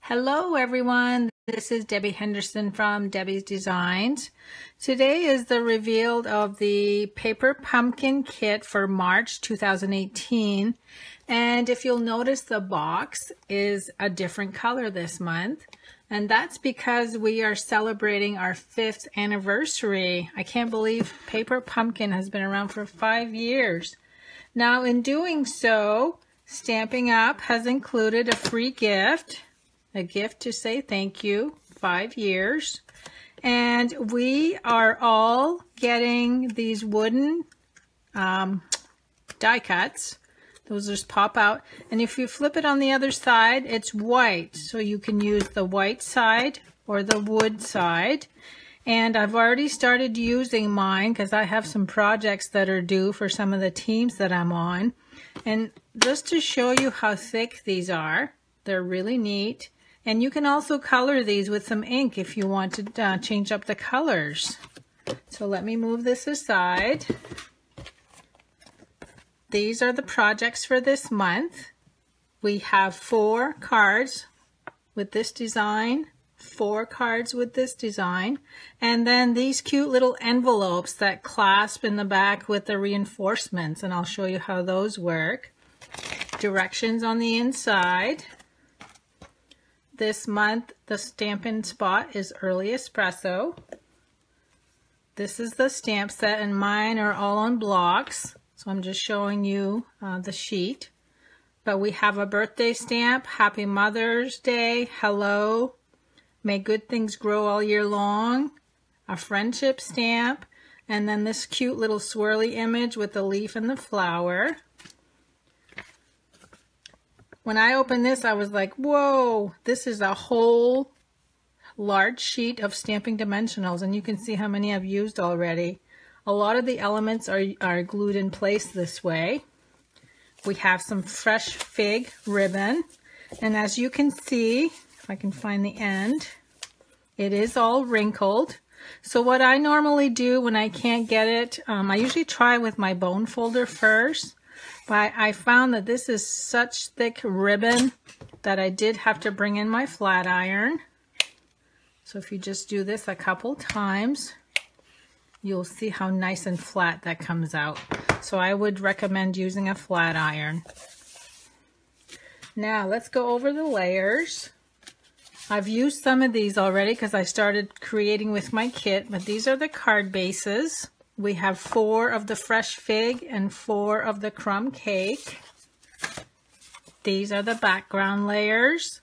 Hello everyone, this is Debbie Henderson from Debbie's Designs. Today is the reveal of the paper pumpkin kit for March 2018, and if you'll notice, the box is a different color this month, and that's because we are celebrating our 5th anniversary. I can't believe paper pumpkin has been around for 5 years. Now in doing so, Stampin' Up! Has included a free gift. A gift to say thank you, 5 years. And we are all getting these wooden die cuts. Those just pop out. And if you flip it on the other side, it's white. So you can use the white side or the wood side. And I've already started using mine because I have some projects that are due for some of the teams that I'm on. And just to show you how thick these are, they're really neat. And you can also color these with some ink if you want to change up the colors. So let me move this aside. These are the projects for this month. We have 4 cards with this design, 4 cards with this design, and then these cute little envelopes that clasp in the back with the reinforcements, and I'll show you how those work. Directions on the inside. This month, the Stampin' spot is Early Espresso. This is the stamp set, and mine are all on blocks. So I'm just showing you the sheet. But we have a birthday stamp, Happy Mother's Day, hello, may good things grow all year long, a friendship stamp, and then this cute little swirly image with the leaf and the flower. When I opened this, I was like, whoa, this is a whole large sheet of stamping dimensionals, and you can see how many I've used already. A lot of the elements are glued in place this way. We have some fresh fig ribbon, and as you can see, if I can find the end, it is all wrinkled. So what I normally do when I can't get it, I usually try with my bone folder first. But I found that this is such thick ribbon that I did have to bring in my flat iron. So if you just do this a couple times, you'll see how nice and flat that comes out. So I would recommend using a flat iron. Now let's go over the layers. I've used some of these already because I started creating with my kit, but these are the card bases. We have 4 of the fresh fig and 4 of the crumb cake. These are the background layers.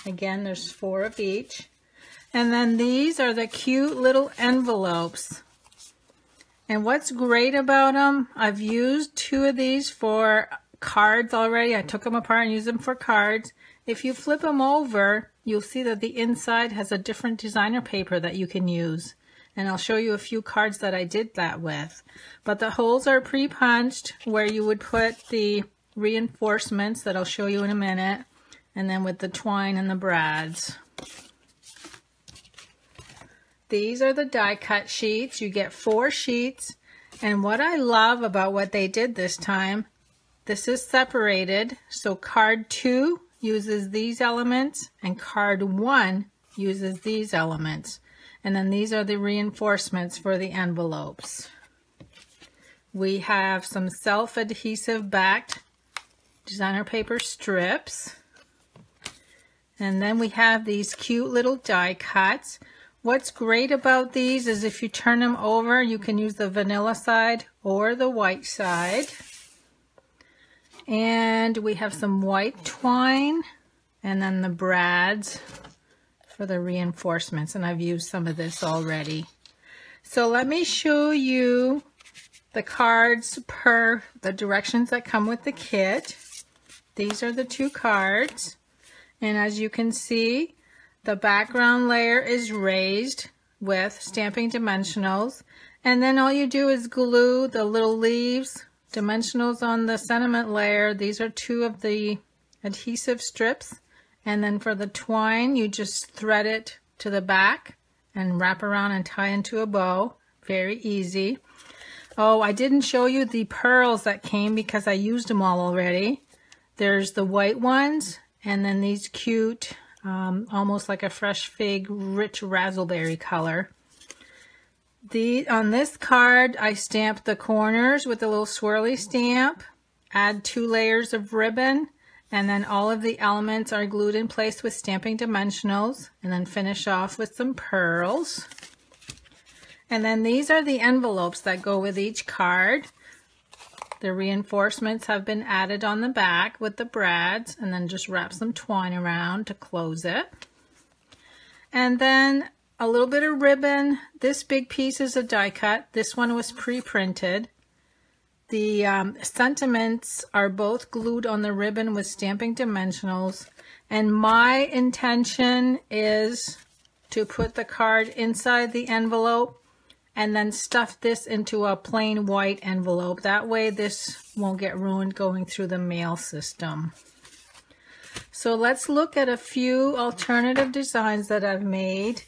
Again, there's 4 of each. And then these are the cute little envelopes. And what's great about them, I've used 2 of these for cards already. I took them apart and used them for cards. If you flip them over, you'll see that the inside has a different designer paper that you can use. And I'll show you a few cards that I did that with. But the holes are pre-punched where you would put the reinforcements that I'll show you in a minute, and then with the twine and the brads. These are the die cut sheets. You get 4 sheets, and what I love about what they did this time, this is separated, so card 2 uses these elements and card 1 uses these elements. And then these are the reinforcements for the envelopes. We have some self-adhesive backed designer paper strips. And then we have these cute little die cuts. What's great about these is if you turn them over, you can use the vanilla side or the white side. And we have some white twine and then the brads for the reinforcements, and I've used some of this already. So let me show you the cards per the directions that come with the kit. These are the 2 cards, and as you can see, the background layer is raised with stamping dimensionals, and then all you do is glue the little leaves, dimensionals on the sentiment layer. These are 2 of the adhesive strips. And then for the twine, you just thread it to the back and wrap around and tie into a bow. Very easy. Oh, I didn't show you the pearls that came because I used them all already. There's the white ones and then these cute, almost like a fresh fig, rich raspberry color. On this card, I stamped the corners with a little swirly stamp, add 2 layers of ribbon, and then all of the elements are glued in place with stamping dimensionals, and then finish off with some pearls. And then these are the envelopes that go with each card. The reinforcements have been added on the back with the brads, and then just wrap some twine around to close it. And then a little bit of ribbon. This big piece is a die cut. This one was pre-printed. The sentiments are both glued on the ribbon with stamping dimensionals. And my intention is to put the card inside the envelope and then stuff this into a plain white envelope. That way this won't get ruined going through the mail system. So let's look at a few alternative designs that I've made,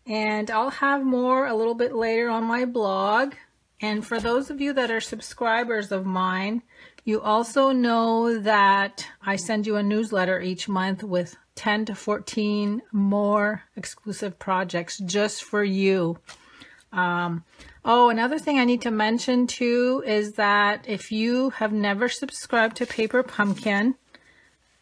and I'll have more a little bit later on my blog. And for those of you that are subscribers of mine, you also know that I send you a newsletter each month with 10 to 14 more exclusive projects just for you. Oh, another thing I need to mention too is that if you have never subscribed to Paper Pumpkin,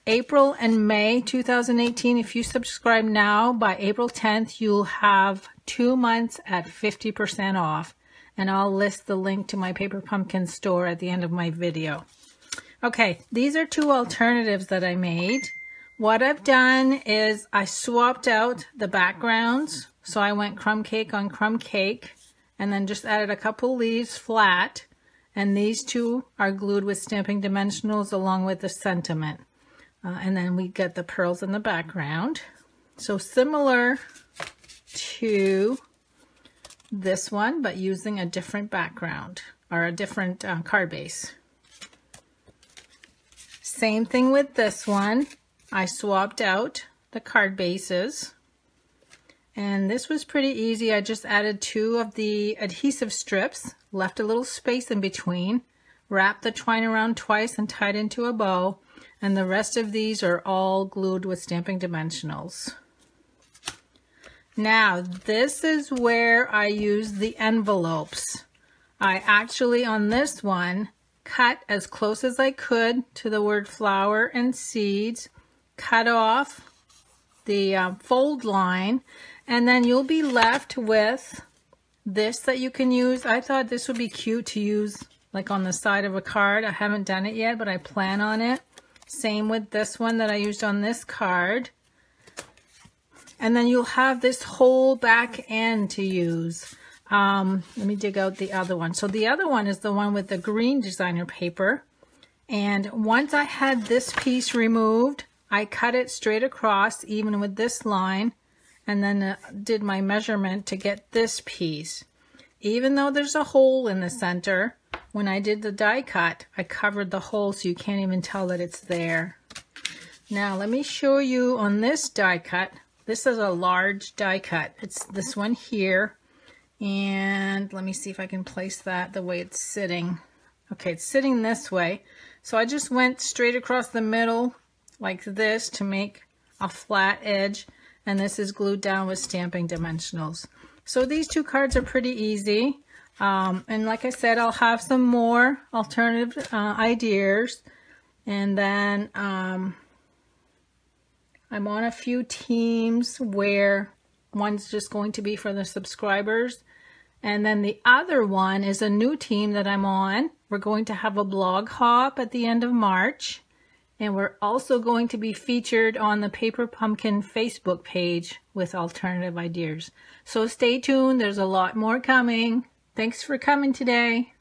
April and May 2018, if you subscribe now, by April 10th, you'll have 2 months at 50% off. And I'll list the link to my Paper Pumpkin store at the end of my video. Okay, these are 2 alternatives that I made. What I've done is I swapped out the backgrounds. So I went crumb cake on crumb cake, and then just added a couple leaves flat. And these 2 are glued with stamping dimensionals along with the sentiment. And then we get the pearls in the background. So similar to this one, but using a different background or a different card base. Same thing with this one. I swapped out the card bases, and this was pretty easy. I just added 2 of the adhesive strips, left a little space in between, wrapped the twine around twice and tied into a bow, and the rest of these are all glued with stamping dimensionals. Now, this is where I use the envelopes. I actually, on this one, cut as close as I could to the word flower and seeds, cut off the fold line, and then you'll be left with this that you can use. I thought this would be cute to use like on the side of a card. I haven't done it yet, but I plan on it. Same with this one that I used on this card. And then you'll have this whole back end to use. Let me dig out the other one. So the other one is the one with the green designer paper. And once I had this piece removed, I cut it straight across, even with this line, and then did my measurement to get this piece. Even though there's a hole in the center, when I did the die cut, I covered the hole so you can't even tell that it's there. Now let me show you on this die cut. This is a large die cut. It's this one here. And let me see if I can place that the way it's sitting. Okay, it's sitting this way. So I just went straight across the middle like this to make a flat edge. And this is glued down with stamping dimensionals. So these 2 cards are pretty easy. And like I said, I'll have some more alternative ideas. And then I'm on a few teams where one's just going to be for the subscribers. And then the other one is a new team that I'm on. We're going to have a blog hop at the end of March. And we're also going to be featured on the Paper Pumpkin Facebook page with alternative ideas. So stay tuned. There's a lot more coming. Thanks for coming today.